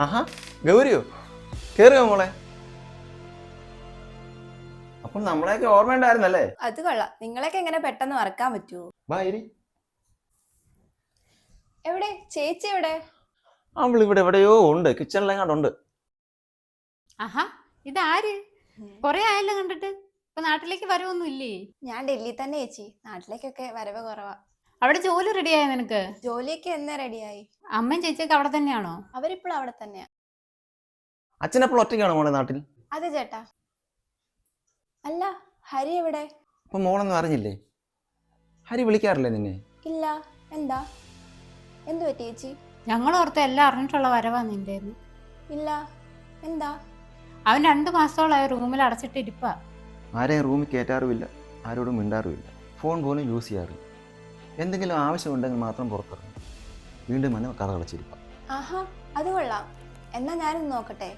ആഹാ ഗൗരിയോ കേറിയോ മോളെ? അപ്പൊ നമ്മളെയൊക്കെ ഓർമ്മയുണ്ടായിരുന്നല്ലേ? അത് കൊള്ളാം. നിങ്ങളൊക്കെ എങ്ങനെ പെട്ടെന്ന് മറക്കാൻ പറ്റുമോ? വാ ഇരി. എവിടെ ചേച്ചി എവിടെ? അവളിവിടെ എവിടെയോ ഉണ്ട്, കിച്ചണിലെങ്ങാണ്ടുണ്ട്. ആഹാ, ഇതാര്? കൊറേ ആയല്ലോ കണ്ടിട്ട്. ഇപ്പൊ നാട്ടിലേക്ക് വരവൊന്നും ഇല്ലേ? ഞാൻ ഡൽഹി തന്നെ ചേച്ചി. നാട്ടിലേക്കൊക്കെ വരവ് കുറവാ. അവിടെ ജോലി റെഡിയായ നിനക്ക്? ജോലിയൊക്കെ എന്നേ റെഡിയായി. അമ്മയും ചേച്ചിയൊക്കെ അവിടെ തന്നെയാണോ? അവരിപ്പോഴും അവിടെ തന്നെയാ. അച്ഛനപ്പോൾ ഒറ്റയ്ക്കാണോ മോളെ നാട്ടിൽ? അതെ ചേട്ടാ. അല്ല, ഹരി എവിടെ? അപ്പൊ മോളൊന്നും അറിഞ്ഞില്ലേ? ഹരി വിളിക്കാറില്ലേ നിന്നെ? ഇല്ല. എന്താ? എന്തു പറ്റി ചേച്ചി? ഞങ്ങൾ ഓർത്ത് എല്ലാം അറിഞ്ഞിട്ടുള്ള വരവാ നിന്റെ. ഇല്ല. എന്താ? അവൻ 2 മാസത്തോളായി റൂമിൽ അടച്ചിട്ട് ഇരിപ്പാ. ആരെയും റൂമിൽ കയറ്റാറുമില്ല, ആരോടും മിണ്ടാറുമില്ല, ഫോൺ പോലും യൂസ് ചെയ്യാറില്ല. എന്തെങ്കിലും ആവശ്യമുണ്ടെങ്കിൽ മാത്രം പുറത്തിറങ്ങും. വീണ്ടും മന കഥ കളച്ചിരിക്കാം. ആഹാ, അത് കൊള്ളാം. എന്നാ ഞാനൊന്ന് നോക്കട്ടെ.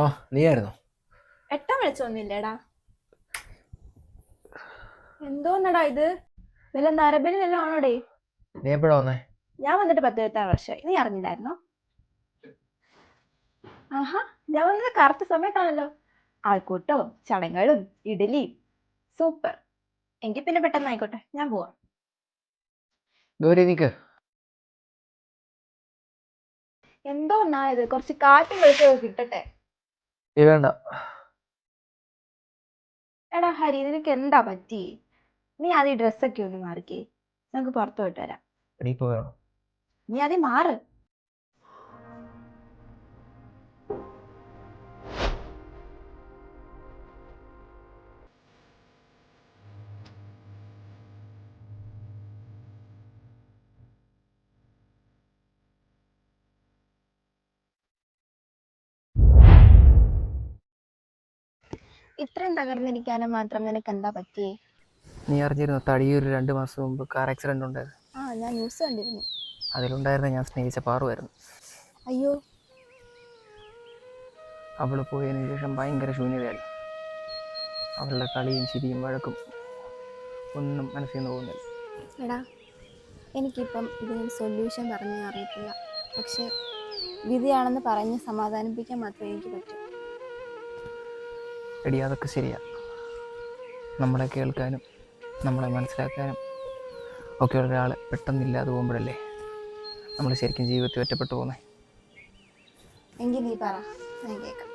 ആ നീയായിരുന്നോ? എട്ടാ വിളിച്ചൊന്നുമില്ലേടാ? എന്തോന്നടാ ഇത്? വല്ല നരബലി വല്ലതും ആണോടേ? നീ എപ്പോഴാ വന്നേ? ഞാൻ വന്നിട്ട് 10-18 വർഷമായി. നീ അറിഞ്ഞില്ലായിരുന്നോ? ആഹാ, ഞാൻ വന്നത് കറക്റ്റ് സമയത്താണല്ലോ. ആൾക്കൂട്ടവും ചടങ്ങുകളും ഇഡലിയും സൂപ്പർ. എങ്കിൽ പിന്നെ പെട്ടെന്ന് ആയിക്കോട്ടെ, ഞാൻ പോവാം. ഗൗരി നിക്ക്. എന്തോ ഒന്നായത്, കുറച്ച് കാറ്റും വെളിച്ചമൊക്കെ കിട്ടട്ടെ. വേണ്ട. എടാ ഹരി, നിനക്ക് എന്താ പറ്റി? നീ ആദ്യം ഡ്രസ്സൊക്കെ ഒന്ന് മാറിക്കേ, നമുക്ക് പുറത്തു പോയിട്ട് വരാം. നീ പോയോ? നീ ആദ്യം മാറ്. ഇത്രയും തകർന്നിരിക്കാനും മാത്രം നിനക്ക് എന്താ പറ്റിയേ? നീ അറിഞ്ഞിരുന്നോ തടിയൊരു 2 മാസം മുമ്പ് കാർ ആക്സിഡന്റ് ഉണ്ടായത്? ആ, ഞാൻ ന്യൂസ് കണ്ടിരുന്നു. അതിലുണ്ടായിരുന്ന ഞാൻ സ്നേഹിച്ച പാറുവായിരുന്നു. അയ്യോ. അവൾ പോയതിനു ശേഷം ഭയങ്കര ശൂന്യതയായി. അവളുടെ കളിയും ചിരിയും വഴക്കും ഒന്നും മനസ്സിൽ നിന്ന് പോകുന്നില്ല. എടാ, എനിക്കിപ്പം ഇതിനൊരു സൊല്യൂഷൻ പറഞ്ഞാൽ അറിയത്തില്ല. പക്ഷെ വിധിയാണെന്ന് പറഞ്ഞ് സമാധാനിപ്പിക്കാൻ മാത്രമേ എനിക്ക് പറ്റൂ. എടി, അതൊക്കെ ശരിയാ. നമ്മളെ കേൾക്കാനും നമ്മളെ മനസ്സിലാക്കാനും ഒക്കെ ഒരാൾ പെട്ടെന്നില്ലാതെ പോകുമ്പോഴല്ലേ നമ്മൾ ശരിക്കും ജീവിതത്തിൽ ഒറ്റപ്പെട്ടു പോകുന്നേ. എങ്കിൽ നീ പറ, ഞാൻ കേൾക്കാം.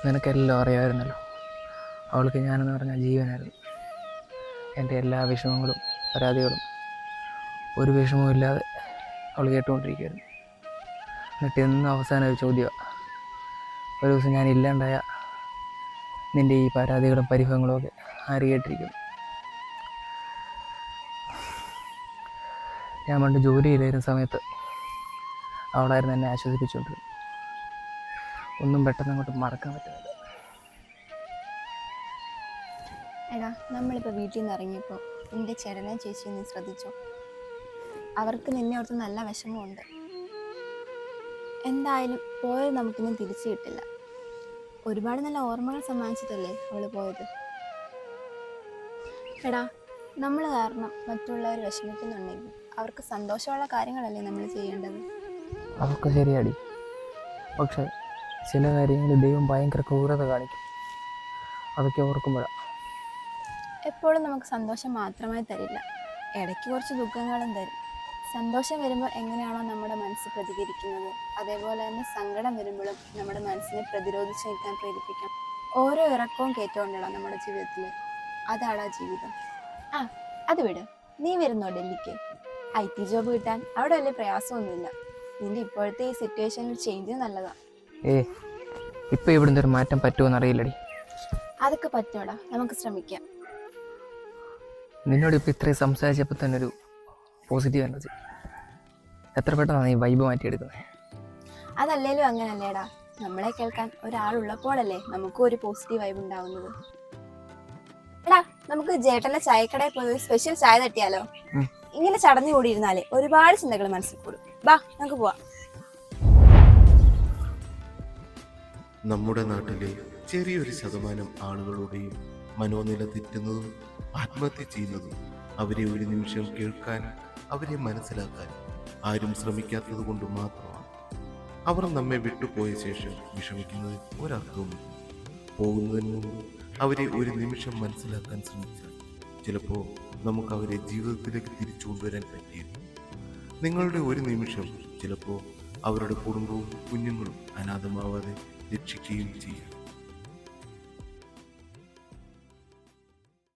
നിനക്കെല്ലാം അറിയാമായിരുന്നല്ലോ. അവൾക്ക് ഞാനെന്ന് പറഞ്ഞാൽ ജീവനായിരുന്നു. എൻ്റെ എല്ലാ വിഷമങ്ങളും പരാതികളും ഒരു വിഷമവും ഇല്ലാതെ അവൾ കേട്ടുകൊണ്ടിരിക്കുകയായിരുന്നു. എന്നിട്ട് എന്നും അവസാനം ഒരു ചോദ്യമാണ്, ഒരു ദിവസം ഞാൻ ഇല്ലാണ്ടായ നിൻ്റെ ഈ പരാതികളും പരിഭവങ്ങളും ഒക്കെ ആര് കേട്ടിരിക്കുന്നു? ഞാൻ പണ്ട് ജോലി ചെയ്തിരുന്ന സമയത്ത് അവളായിരുന്നു എന്നെ ആശ്വസിപ്പിച്ചുകൊണ്ടിരുന്നത്. ഒന്നും പെട്ടെന്ന് അങ്ങോട്ട് മറക്കാൻ പറ്റുന്നില്ല. എടാ, നമ്മളിപ്പോൾ വീട്ടിൽ നിന്ന് ഇറങ്ങിയപ്പോൾ നിന്റെ ചേട്ടനെയും ചേച്ചിയും നീ ശ്രദ്ധിച്ചോ? അവർക്ക് നിന്നെ ഓർത്ത് നല്ല വിഷമമുണ്ട്. എന്തായാലും പോയത് നമുക്കിന്നും തിരിച്ചു കിട്ടില്ല. ഒരുപാട് നല്ല ഓർമ്മകൾ സമ്മാനിച്ചിട്ടല്ലേ അവള് പോയത്. എടാ, നമ്മൾ കാരണം മറ്റുള്ളവർ വിഷമിക്കുന്നുണ്ടെങ്കിൽ അവർക്ക് സന്തോഷമുള്ള കാര്യങ്ങളല്ലേ നമ്മൾ ചെയ്യേണ്ടത്? അതൊക്കെ ശരിയാടി. പക്ഷേ ചില കാര്യങ്ങളിൽ ദൈവം ഭയങ്കര ക്രൂരത കാണിക്കും. അതൊക്കെ ഓർക്കുമ്പോഴാണ്. എപ്പോഴും നമുക്ക് സന്തോഷം മാത്രമായി തരില്ല, ഇടയ്ക്ക് കുറച്ച് ദുഃഖങ്ങളും തരും. സന്തോഷം വരുമ്പോൾ എങ്ങനെയാണോ നമ്മുടെ മനസ്സ് പ്രതികരിക്കുന്നത്, അതേപോലെ തന്നെ സങ്കടം വരുമ്പോഴും നമ്മുടെ മനസ്സിനെ പ്രതിരോധിച്ച് നിൽക്കാൻ പ്രേരിപ്പിക്കാം. ഓരോ ഇറക്കവും കയറ്റമുണ്ടല്ലോ നമ്മുടെ ജീവിതത്തിൽ. അതാടാ ജീവിതം. ആ, അത് വിട്. നീ വരുന്നോ ഡൽഹിക്ക്? IT ജോബ് കിട്ടാൻ അവിടെ വലിയ പ്രയാസമൊന്നുമില്ല. നിന്റെ ഇപ്പോഴത്തെ ഈ സിറ്റുവേഷനിൽ ചേഞ്ച് നല്ലതാ. ഇപ്പം ഇവിടുന്ന് ഒരു മാറ്റം പറ്റുമോന്ന് അറിയില്ലടി. അതൊക്കെ പറ്റൂടാ, നമുക്ക് ശ്രമിക്കാം. നിന്നോട് ഇപ്പം ഇത്രയും സംസാരിച്ചപ്പോൾ തന്നെ ഒരു പോസിറ്റീവ് എനർജി. എത്ര പെട്ടെന്നാണ് ഈ വൈബ് മാറ്റിയെടുക്കുന്നത്. അതല്ലേലും അങ്ങനല്ലേടാ, നമ്മളെ കേൾക്കാൻ ഒരാളുള്ളപ്പോഴല്ലേ നമുക്കും ഒരു പോസിറ്റീവ് വൈബ് ഉണ്ടാവുന്നത്. എടാ, നമുക്ക് ജേട്ടന്റെ ചായക്കടയിൽ പോയി സ്പെഷ്യൽ ചായ തട്ടിയാലോ? ഇങ്ങനെ ചടഞ്ഞു കൂടിയിരുന്നാലേ ഒരുപാട് ചിന്തകൾ മനസ്സിൽ കൂടും. ബാ, നമുക്ക് പോവാം. നമ്മുടെ നാട്ടിലെ ചെറിയൊരു ശതമാനം ആളുകളുടെയും മനോനില തെറ്റുന്നതും ആത്മഹത്യ ചെയ്യുന്നതും അവരെ ഒരു നിമിഷം കേൾക്കാനും അവരെ മനസ്സിലാക്കാനും ആരും ശ്രമിക്കാത്തത് കൊണ്ട് മാത്രമാണ്. അവർ നമ്മെ വിട്ടുപോയ ശേഷം വിഷമിക്കുന്നതിൽ ഒരർത്ഥവുമില്ല. പോകുന്നതിന് മുമ്പ് അവരെ ഒരു നിമിഷം മനസ്സിലാക്കാൻ ശ്രമിച്ചാൽ ചിലപ്പോൾ നമുക്ക് അവരെ ജീവിതത്തിലേക്ക് തിരിച്ചു കൊണ്ടുവരാൻ പറ്റിയിരുന്നു. നിങ്ങളുടെ ഒരു നിമിഷം ചിലപ്പോൾ അവരുടെ കുടുംബവും കുഞ്ഞുങ്ങളും അനാഥമാവാതെ രക്ഷിക്കുകയും ചെയ്യും.